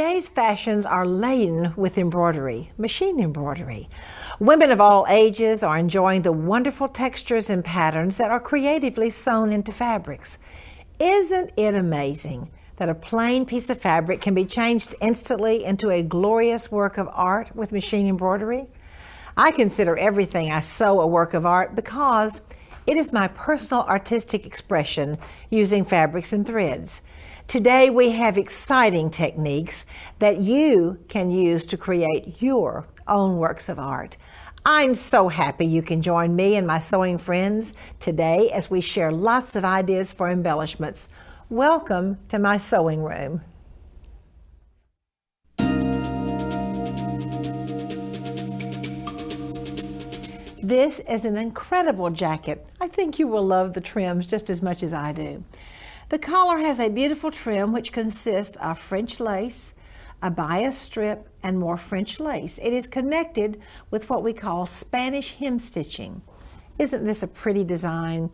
Today's fashions are laden with embroidery, machine embroidery. Women of all ages are enjoying the wonderful textures and patterns that are creatively sewn into fabrics. Isn't it amazing that a plain piece of fabric can be changed instantly into a glorious work of art with machine embroidery? I consider everything I sew a work of art because it is my personal artistic expression using fabrics and threads. Today we have exciting techniques that you can use to create your own works of art. I'm so happy you can join me and my sewing friends today as we share lots of ideas for embellishments. Welcome to my sewing room. This is an incredible jacket. I think you will love the trims just as much as I do. The collar has a beautiful trim which consists of French lace, a bias strip, and more French lace. It is connected with what we call Spanish hem stitching. Isn't this a pretty design?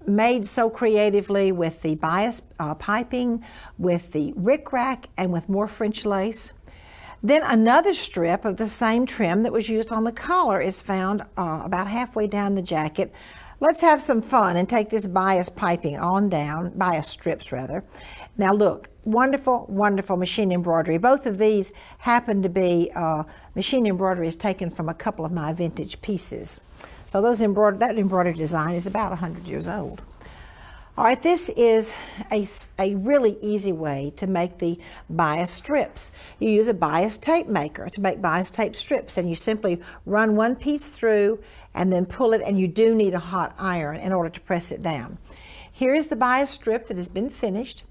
Made so creatively with the bias piping, with the rickrack, and with more French lace. Then another strip of the same trim that was used on the collar is found about halfway down the jacket. Let's have some fun and take this bias piping on down, bias strips rather. Now look, wonderful, wonderful machine embroidery. Both of these happen to be machine embroidery is taken from a couple of my vintage pieces. So that embroidery design is about 100 years old. All right, this is a really easy way to make the bias strips. You use a bias tape maker to make bias tape strips, and you simply run one piece through and then pull it, and you do need a hot iron in order to press it down. Here is the bias strip that has been finished.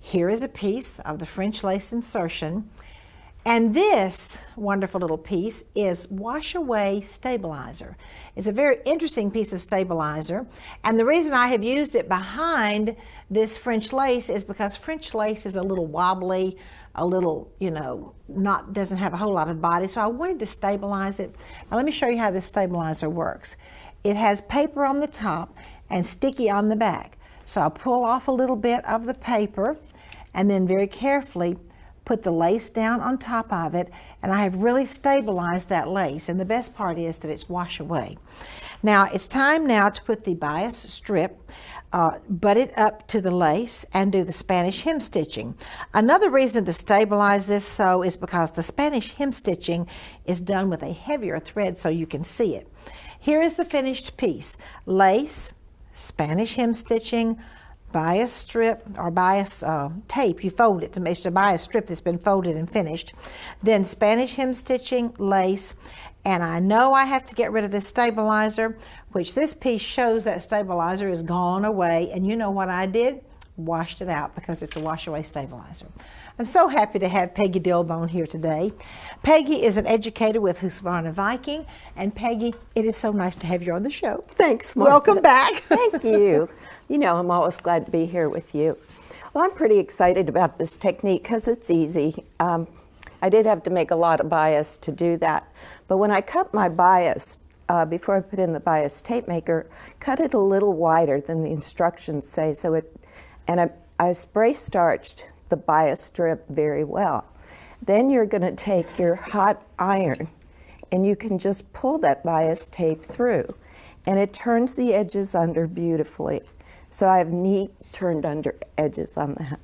Here is a piece of the French lace insertion. And this wonderful little piece is wash away stabilizer. It's a very interesting piece of stabilizer, and the reason I have used it behind this French lace is because French lace is a little wobbly, a little, doesn't have a whole lot of body, so I wanted to stabilize it. Now let me show you how this stabilizer works. It has paper on the top and sticky on the back. So I'll pull off a little bit of the paper and then very carefully put the lace down on top of it, and I have really stabilized that lace, and the best part is that it's wash away. Now it's time now to put the bias strip, butt it up to the lace, and do the Spanish hem stitching. Another reason to stabilize this sew is because the Spanish hem stitching is done with a heavier thread so you can see it. Here is the finished piece. Lace, Spanish hem stitching, bias strip or bias tape, you fold it to make it's a bias strip that's been folded and finished. Then Spanish hem stitching, lace, and I know I have to get rid of this stabilizer, which this piece shows that stabilizer is gone away, and you know what I did? Washed it out because it's a wash away stabilizer. I'm so happy to have Peggy Dilbone here today. Peggy is an educator with Husqvarna Viking, and Peggy, it is so nice to have you on the show. Thanks, Martha. Welcome back. Thank you. I'm always glad to be here with you. Well, I'm pretty excited about this technique because it's easy. I did have to make a lot of bias to do that, but when I cut my bias, before I put in the bias tape maker, cut it a little wider than the instructions say, and I spray starched the bias strip very well. Then you're going to take your hot iron and you can just pull that bias tape through, and it turns the edges under beautifully. So I have neat turned under edges on that.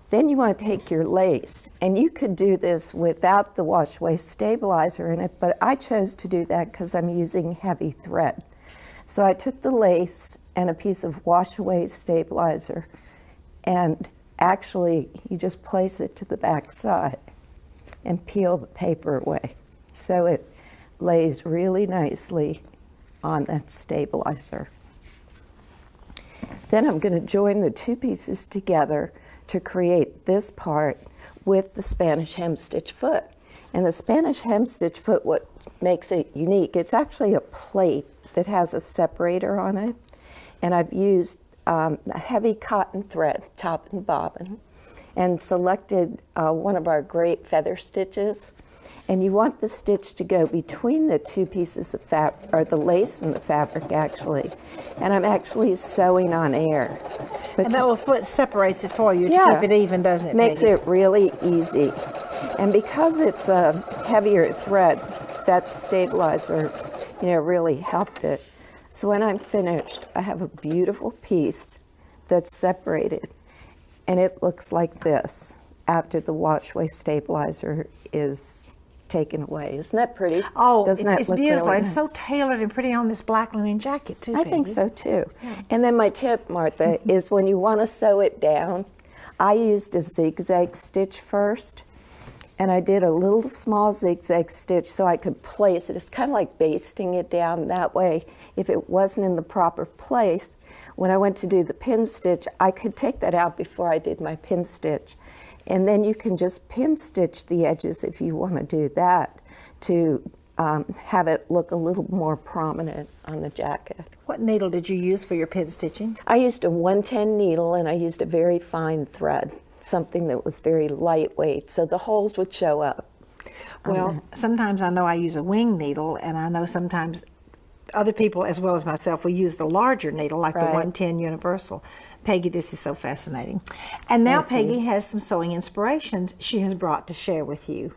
Then you want to take your lace, and you could do this without the wash away stabilizer in it, but I chose to do that because I'm using heavy thread. So I took the lace and a piece of wash away stabilizer, and actually you just place it to the back side and peel the paper away. So it lays really nicely on that stabilizer. Then I'm going to join the two pieces together to create this part with the Spanish hem stitch foot. And the Spanish hem stitch foot, what makes it unique, it's actually a plate that has a separator on it. And I've used a heavy cotton thread, top and bobbin, and selected one of our great feather stitches. And you want the stitch to go between the two pieces of fabric, or the lace and the fabric actually. And I'm actually sewing on air. And that little foot separates it for you to keep it even, doesn't it, Makes Peggy? it really easy. And because it's a heavier thread, that stabilizer, really helped it. So when I'm finished, I have a beautiful piece that's separated. And it looks like this after the washaway stabilizer is taken away. Isn't that pretty? Oh, Doesn't that it's look beautiful. really It's nice? so tailored and pretty on this black linen jacket, too, I Peggy. think so, too. Yeah. And then my tip, Martha, is when you want to sew it down, I used a zigzag stitch first, and I did a little small zigzag stitch so I could place it. It's kind of like basting it down. That way, if it wasn't in the proper place, when I went to do the pin stitch, I could take that out before I did my pin stitch. And then you can just pin stitch the edges if you want to do that to have it look a little more prominent on the jacket. What needle did you use for your pin stitching? I used a 110 needle, and I used a very fine thread, something that was very lightweight, so the holes would show up. Well, sometimes I know I use a wing needle, and I know sometimes other people, as well as myself, we use the larger needle, like the 110 Universal. Peggy, this is so fascinating. And now Peggy has some sewing inspirations she has brought to share with you.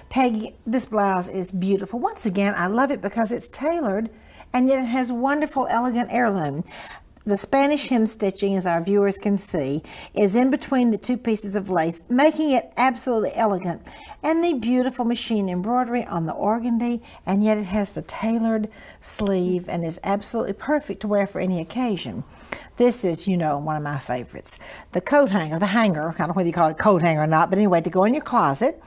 Peggy, this blouse is beautiful. Once again, I love it because it's tailored, and yet it has wonderful, elegant heirloom. The Spanish hem stitching, as our viewers can see, is in between the two pieces of lace, making it absolutely elegant. And the beautiful machine embroidery on the organdy, and yet it has the tailored sleeve and is absolutely perfect to wear for any occasion. This is, one of my favorites. The coat hanger, the hanger, I don't know whether you call it a coat hanger or not, but anyway, to go in your closet.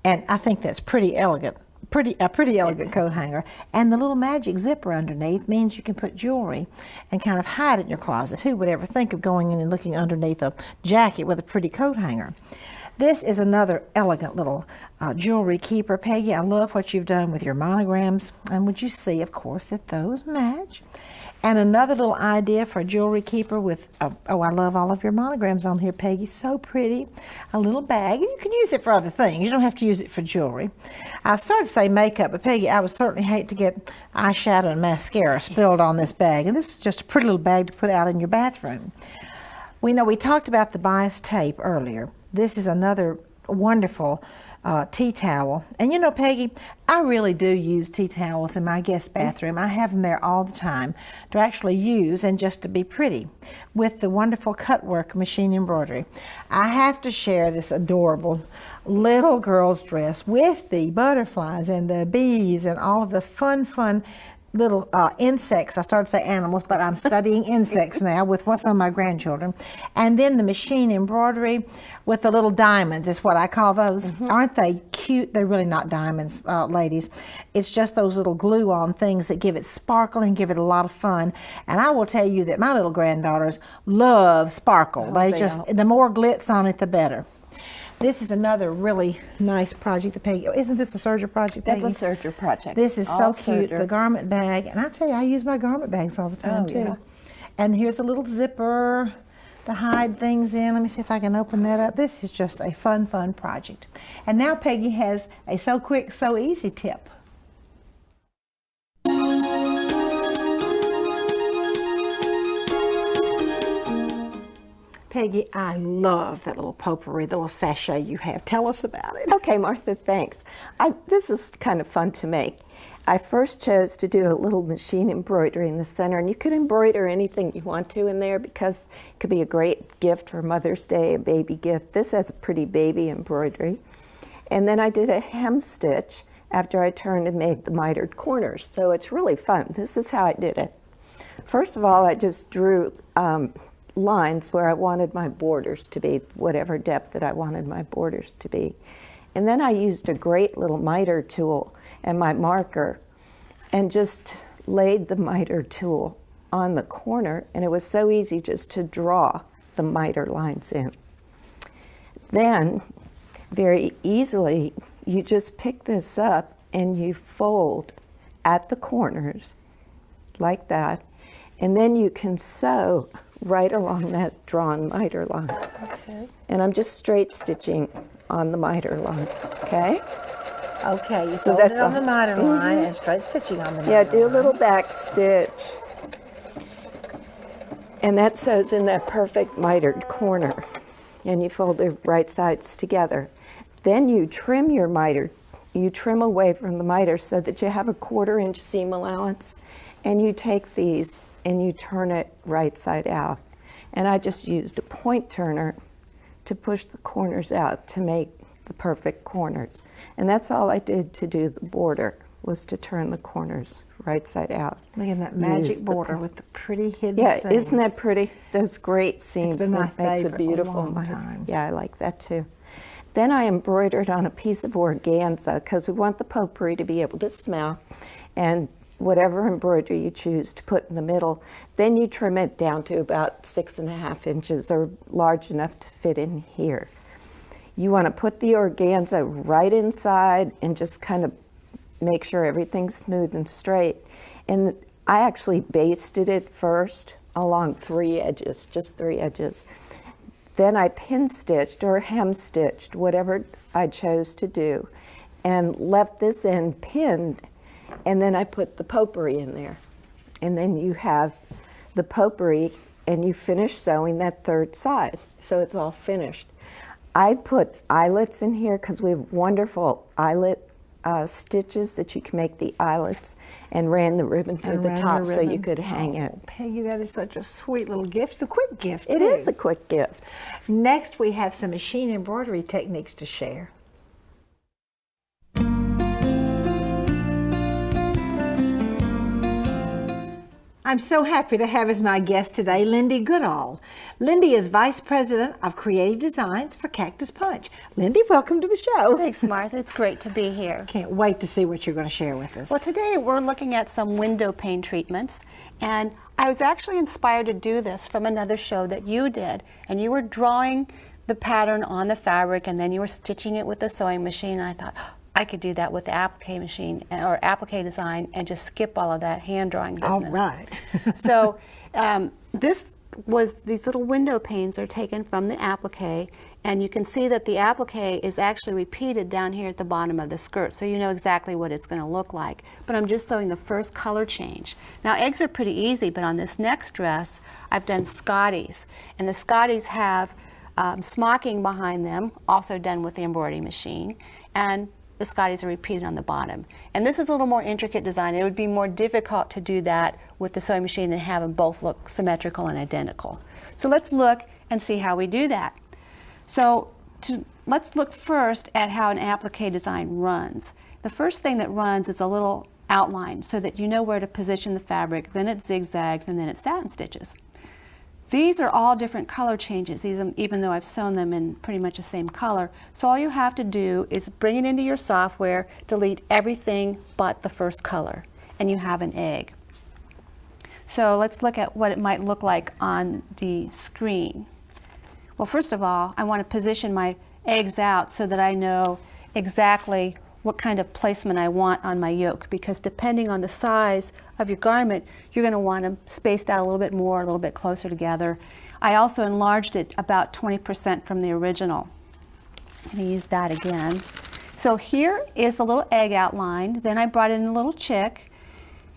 And I think that's pretty elegant. A pretty elegant coat hanger. And the little magic zipper underneath means you can put jewelry and kind of hide it in your closet. Who would ever think of going in and looking underneath a jacket with a pretty coat hanger? This is another elegant little jewelry keeper. Peggy, I love what you've done with your monograms. And would you see, of course, that those match? And another little idea for a jewelry keeper with, I love all of your monograms on here, Peggy. So pretty. A little bag. And you can use it for other things. You don't have to use it for jewelry. I started to say makeup, but Peggy, I would certainly hate to get eyeshadow and mascara spilled on this bag. And this is just a pretty little bag to put out in your bathroom. We talked about the bias tape earlier. This is another wonderful tea towel. And Peggy, I really do use tea towels in my guest bathroom. I have them there all the time to actually use and just to be pretty with the wonderful cutwork machine embroidery. I have to share this adorable little girl's dress with the butterflies and the bees and all of the fun little insects. I started to say animals, but I'm studying insects now with some of my grandchildren. And then the machine embroidery with the little diamonds is what I call those. Aren't they cute? They're really not diamonds, ladies. It's just those little glue-on things that give it sparkle and give it a lot of fun. And I will tell you that my little granddaughters love sparkle. The more glitz on it, the better. This is another really nice project to Peggy. Isn't this a serger project, Peggy? That's a serger project. This is All so cute. serger. The garment bag. And I tell you, I use my garment bags all the time, too. Yeah. And here's a little zipper to hide things in. Let me see if I can open that up. This is just a fun project. And now Peggy has a so quick, so easy tip. Peggy, I love that little potpourri, the little sachet you have. Tell us about it. Okay, Martha, thanks. This is kind of fun to make. I first chose to do a little machine embroidery in the center, and you could embroider anything you want to in there because it could be a great gift for Mother's Day, a baby gift. This has a pretty baby embroidery. And then I did a hem stitch after I turned and made the mitered corners. So it's really fun. This is how I did it. First of all, I just drew lines where I wanted my borders to be, whatever depth that I wanted my borders to be. And then I used a great little miter tool and my marker and just laid the miter tool on the corner, and it was so easy just to draw the miter lines in. Then, very easily, you just pick this up and you fold at the corners like that, and then you can sew right along that drawn miter line. Okay. And I'm just straight stitching on the miter line, okay? Okay, you So fold that's it on all. the miter line and straight stitching on the miter Yeah, line. do a little back stitch. And that sews in that perfect mitered corner. And you fold the right sides together. Then you trim your miter. You trim away from the miter so that you have a 1/4 inch seam allowance. And you take these and you turn it right side out. And I just used a point turner to push the corners out to make the perfect corners. And that's all I did to do the border, was to turn the corners right side out. Look at that magic border with the pretty hidden seams. Yeah, isn't that pretty? Those great seams. It's been my that makes favorite a beautiful a long miter. time. Yeah, I like that too. Then I embroidered on a piece of organza because we want the potpourri to be able to smell. And whatever embroidery you choose to put in the middle, then you trim it down to about 6.5 inches or large enough to fit in here. You want to put the organza right inside and just kind of make sure everything's smooth and straight. And I actually basted it first along 3 edges, just 3 edges. Then I pin stitched or hem stitched, whatever I chose to do, and left this end pinned, and then I put the potpourri in there. And then you have the potpourri and you finish sewing that 3rd side. So it's all finished. I put eyelets in here because we have wonderful eyelet stitches that you can make the eyelets, and ran the ribbon through the top so you could hang it. Peggy, that is such a sweet little gift. A quick gift, too. It is a quick gift. Next, we have some machine embroidery techniques to share. I'm so happy to have as my guest today Lindee Goodall. Lindee is Vice President of Creative Designs for Cactus Punch. Lindee, welcome to the show. Thanks, Martha. It's great to be here. Can't wait to see what you're going to share with us. Well, today we're looking at some window pane treatments, and I was actually inspired to do this from another show that you did, and you were drawing the pattern on the fabric and then you were stitching it with the sewing machine, and I thought, I could do that with the applique machine or applique design and just skip all of that hand drawing business. All right. So these little window panes are taken from the applique, and you can see that the applique is actually repeated down here at the bottom of the skirt, so you know exactly what it's going to look like. But I'm just sewing the first color change. Now eggs are pretty easy, but on this next dress I've done Scotties, and the Scotties have smocking behind them, also done with the embroidery machine, and the Scotties are repeated on the bottom. And this is a little more intricate design. It would be more difficult to do that with the sewing machine and have them both look symmetrical and identical. So let's look and see how we do that. So let's look first at how an applique design runs. The first thing that runs is a little outline so that you know where to position the fabric, then it zigzags, and then it satin stitches. These are all different color changes, even though I've sewn them in pretty much the same color. So all you have to do is bring it into your software, delete everything but the first color, and you have an egg. So let's look at what it might look like on the screen. Well, first of all, I want to position my eggs out so that I know exactly what kind of placement I want on my yoke, because depending on the size of your garment, you're going to want them spaced out a little bit more, a little bit closer together. I also enlarged it about 20% from the original. I'm going to use that again. So here is the little egg outline. Then I brought in a little chick,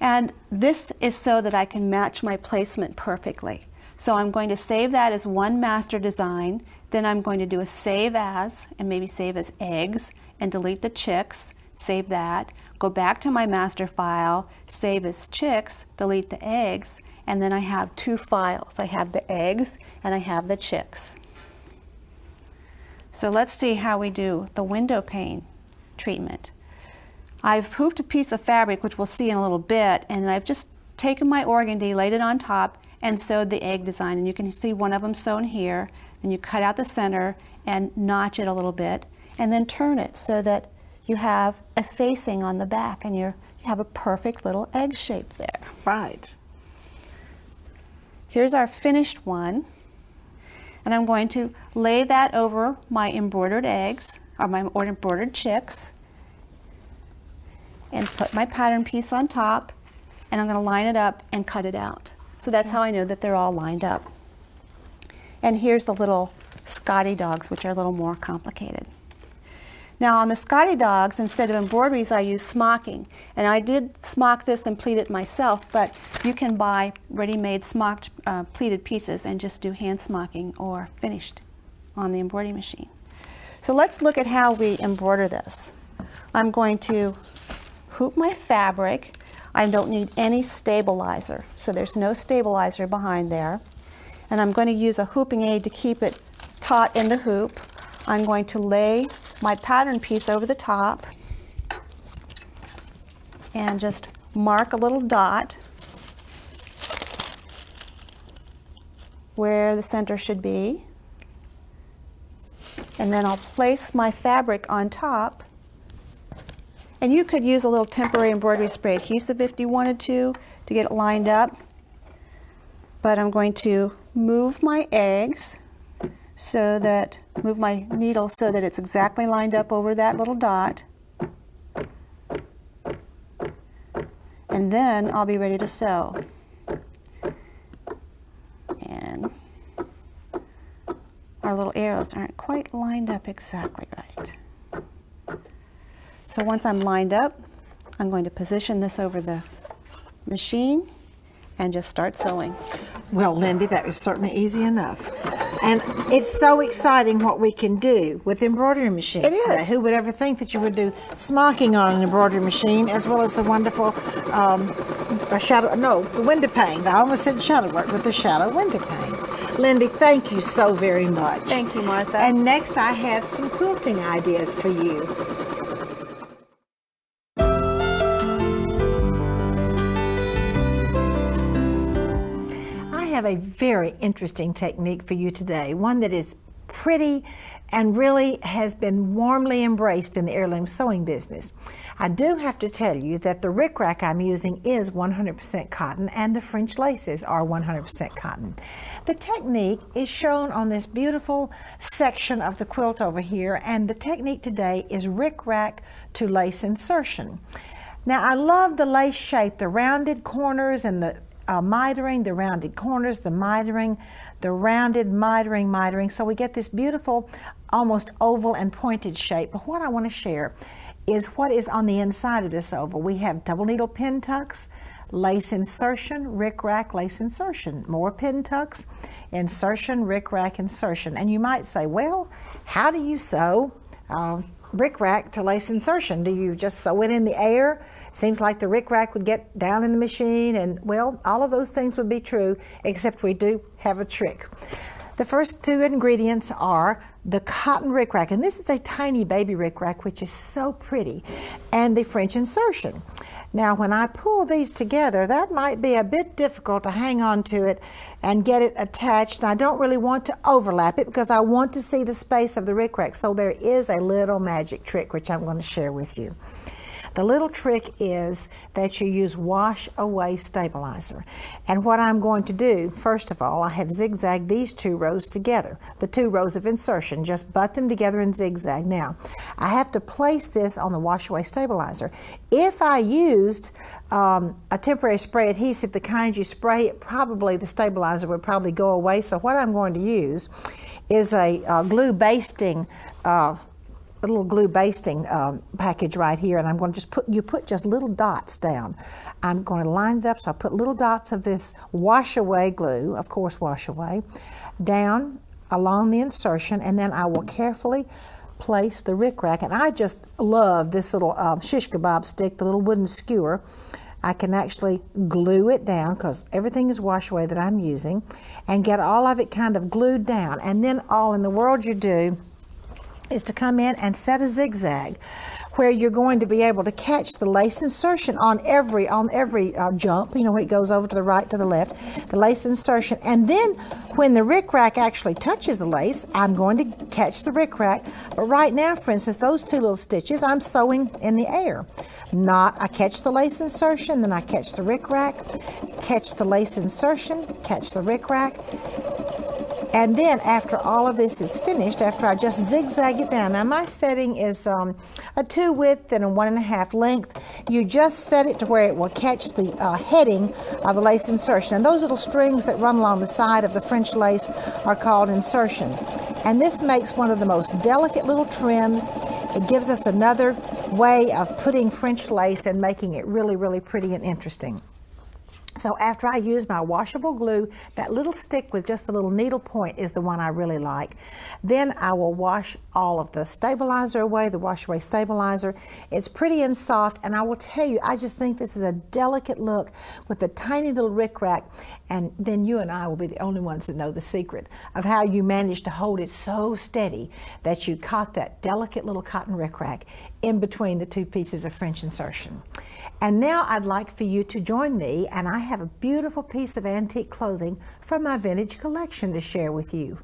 and this is so that I can match my placement perfectly. So I'm going to save that as one master design. Then I'm going to do a save as, and maybe save as eggs, and delete the chicks, save that, go back to my master file, save as chicks, delete the eggs, and then I have 2 files. I have the eggs and I have the chicks. So let's see how we do the window pane treatment. I've hooped a piece of fabric, which we'll see in a little bit, and I've just taken my organdy, laid it on top, and sewed the egg design. And you can see one of them sewn here, and you cut out the center and notch it a little bit, and then turn it so that you have a facing on the back, and you have a perfect little egg shape there. Right. Here's our finished one, and I'm going to lay that over my embroidered eggs, or my embroidered chicks, and put my pattern piece on top, and I'm going to line it up and cut it out. So that's how I know that they're all lined up. And here's the little Scotty dogs, which are a little more complicated. Now on the Scotty dogs, instead of embroideries, I use smocking. And I did smock this and pleat it myself, but you can buy ready-made smocked pleated pieces and just do hand smocking or finished on the embroidery machine. So let's look at how we embroider this. I'm going to hoop my fabric. I don't need any stabilizer, so there's no stabilizer behind there. And I'm going to use a hooping aid to keep it taut in the hoop. I'm going to lay my pattern piece over the top and just mark a little dot where the center should be. And then I'll place my fabric on top. And you could use a little temporary embroidery spray adhesive if you wanted to get it lined up. But I'm going to move my eggs so that, move my needle so that it's exactly lined up over that little dot. And then I'll be ready to sew. And our little arrows aren't quite lined up exactly right. So once I'm lined up, I'm going to position this over the machine and just start sewing. Well, Lindee, that was certainly easy enough. And it's so exciting what we can do with embroidery machines. It is. Who would ever think that you would do smocking on an embroidery machine, as well as the wonderful the window panes. I almost said shadow work with the shadow window panes. Lindee, thank you so very much. Thank you, Martha. And next I have some quilting ideas for you. I have a very interesting technique for you today, one that is pretty and really has been warmly embraced in the heirloom sewing business. I do have to tell you that the rickrack I'm using is 100% cotton and the French laces are 100% cotton. The technique is shown on this beautiful section of the quilt over here, and the technique today is rickrack to lace insertion. Now I love the lace shape, the rounded corners and the mitering, the rounded corners, the mitering, the rounded mitering, so we get this beautiful almost oval and pointed shape. But what I want to share is what is on the inside of this oval. We have double needle pin tucks, lace insertion, rickrack, lace insertion, more pin tucks, insertion, rickrack, insertion. And you might say, well, how do you sew rickrack to lace insertion? Do you just sew it in the air? It seems like the rickrack would get down in the machine, and well, all of those things would be true, except we do have a trick. The first two ingredients are the cotton rickrack, and this is a tiny baby rickrack, which is so pretty, and the French insertion. Now, when I pull these together, that might be a bit difficult to hang on to it and get it attached. And I don't really want to overlap it because I want to see the space of the rickrack. So there is a little magic trick which I'm going to share with you. The little trick is that you use wash away stabilizer. And what I'm going to do, first of all, I have zigzagged these two rows together, the two rows of insertion, just butt them together and zigzag. Now, I have to place this on the wash away stabilizer. If I used a temporary spray adhesive, the kind you spray, the stabilizer would probably go away. So what I'm going to use is a glue basting a little glue basting package right here, and I'm going to just put just little dots down. I'm going to line it up, so I put little dots of this wash away glue, of course wash away, down along the insertion, and then I will carefully place the rickrack. And I just love this little shish kebab stick, the little wooden skewer. I can actually glue it down because everything is wash away that I'm using, and get all of it kind of glued down. And then all in the world you do is to come in and set a zigzag where you're going to be able to catch the lace insertion on every jump, you know, when it goes over to the right, to the left, the lace insertion. And then when the rickrack actually touches the lace, I'm going to catch the rickrack. But right now, for instance, those two little stitches, I'm sewing in the air. I catch the lace insertion, then I catch the rickrack, catch the lace insertion, catch the rickrack, And then after all of this is finished, after I just zigzag it down, now my setting is a 2 width and a 1.5 length. You just set it to where it will catch the heading of the lace insertion. And those little strings that run along the side of the French lace are called insertion. And this makes one of the most delicate little trims. It gives us another way of putting French lace and making it really, really pretty and interesting. So after I use my washable glue, that little stick with just the little needle point is the one I really like. Then I will wash all of the stabilizer away, the wash away stabilizer. It's pretty and soft, and I will tell you, I just think this is a delicate look with a tiny little rickrack, and then you and I will be the only ones that know the secret of how you managed to hold it so steady that you caught that delicate little cotton rickrack in between the 2 pieces of French insertion. And now I'd like for you to join me, and I have a beautiful piece of antique clothing from my vintage collection to share with you.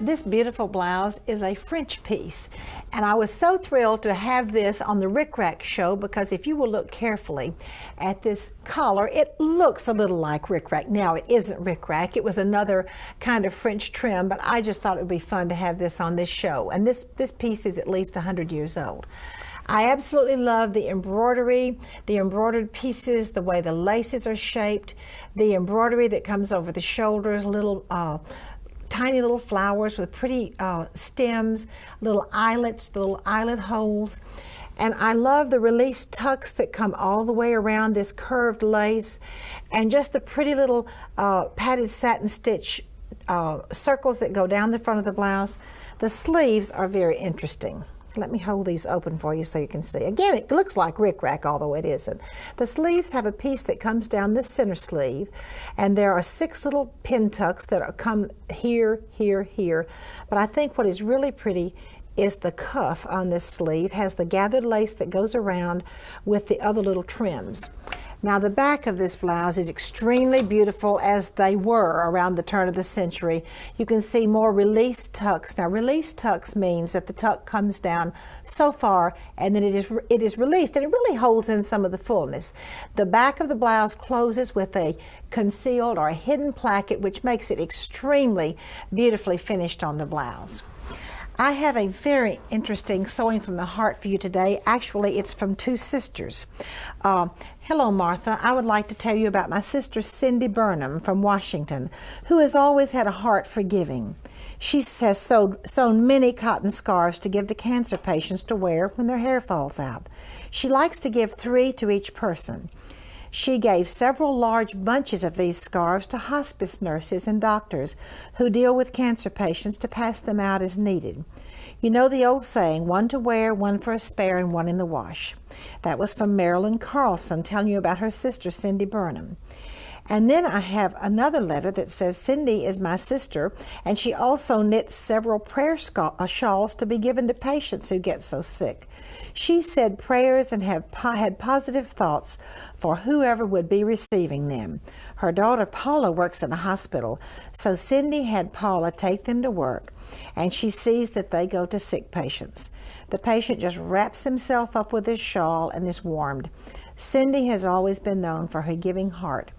This beautiful blouse is a French piece, and I was so thrilled to have this on the rickrack show because if you will look carefully at this collar, it looks a little like rickrack. Now it isn't rickrack, it was another kind of French trim, but I just thought it would be fun to have this on this show, and this piece is at least 100 years old. I absolutely love the embroidery, the embroidered pieces, the way the laces are shaped, the embroidery that comes over the shoulders, little tiny little flowers with pretty stems, little eyelets, little eyelet holes. And I love the release tucks that come all the way around this curved lace, and just the pretty little padded satin stitch circles that go down the front of the blouse. The sleeves are very interesting. Let me hold these open for you so you can see. Again, it looks like rickrack, although it isn't. The sleeves have a piece that comes down this center sleeve, and there are 6 little pin tucks that come here, here, here. But I think what is really pretty is the cuff on this sleeve has the gathered lace that goes around with the other little trims. Now the back of this blouse is extremely beautiful, as they were around the turn of the century. You can see more release tucks. Now release tucks means that the tuck comes down so far and then it is released, and it really holds in some of the fullness. The back of the blouse closes with a concealed or a hidden placket, which makes it extremely beautifully finished on the blouse. I have a very interesting sewing from the heart for you today. Actually, it's from 2 sisters. Hello, Martha. I would like to tell you about my sister, Cindy Burnham from Washington, who has always had a heart for giving. She has sewn many cotton scarves to give to cancer patients to wear when their hair falls out. She likes to give 3 to each person. She gave several large bunches of these scarves to hospice nurses and doctors who deal with cancer patients to pass them out as needed. You know the old saying, 1 to wear, 1 for a spare, and 1 in the wash. That was from Marilyn Carlson telling you about her sister, Cindy Burnham. And then I have another letter that says, Cindy is my sister, and she also knits several prayer shawls to be given to patients who get so sick. She said prayers and had positive thoughts for whoever would be receiving them. Her daughter Paula works in a hospital, so Cindy had Paula take them to work, and she sees that they go to sick patients. The patient just wraps himself up with his shawl and is warmed. Cindy has always been known for her giving heart.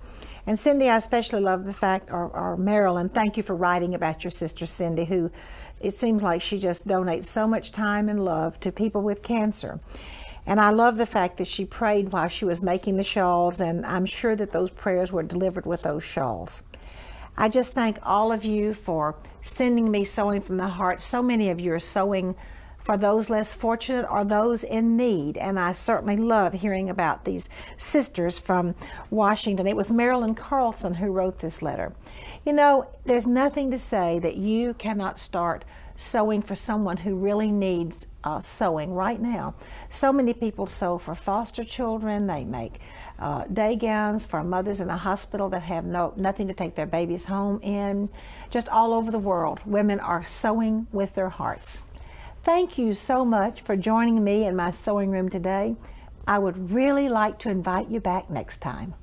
And Cindy, I especially love the fact, or Marilyn, thank you for writing about your sister Cindy, who it seems like she just donates so much time and love to people with cancer. And I love the fact that she prayed while she was making the shawls, and I'm sure that those prayers were delivered with those shawls. I just thank all of you for sending me Sewing from the Heart. So many of you are sewing for those less fortunate or those in need, and I certainly love hearing about these sisters from Washington. It was Marilyn Carlson who wrote this letter. You know, there's nothing to say that you cannot start sewing for someone who really needs sewing right now. So many people sew for foster children. They make day gowns for mothers in the hospital that have nothing to take their babies home in. Just all over the world, women are sewing with their hearts. Thank you so much for joining me in my sewing room today. I would really like to invite you back next time.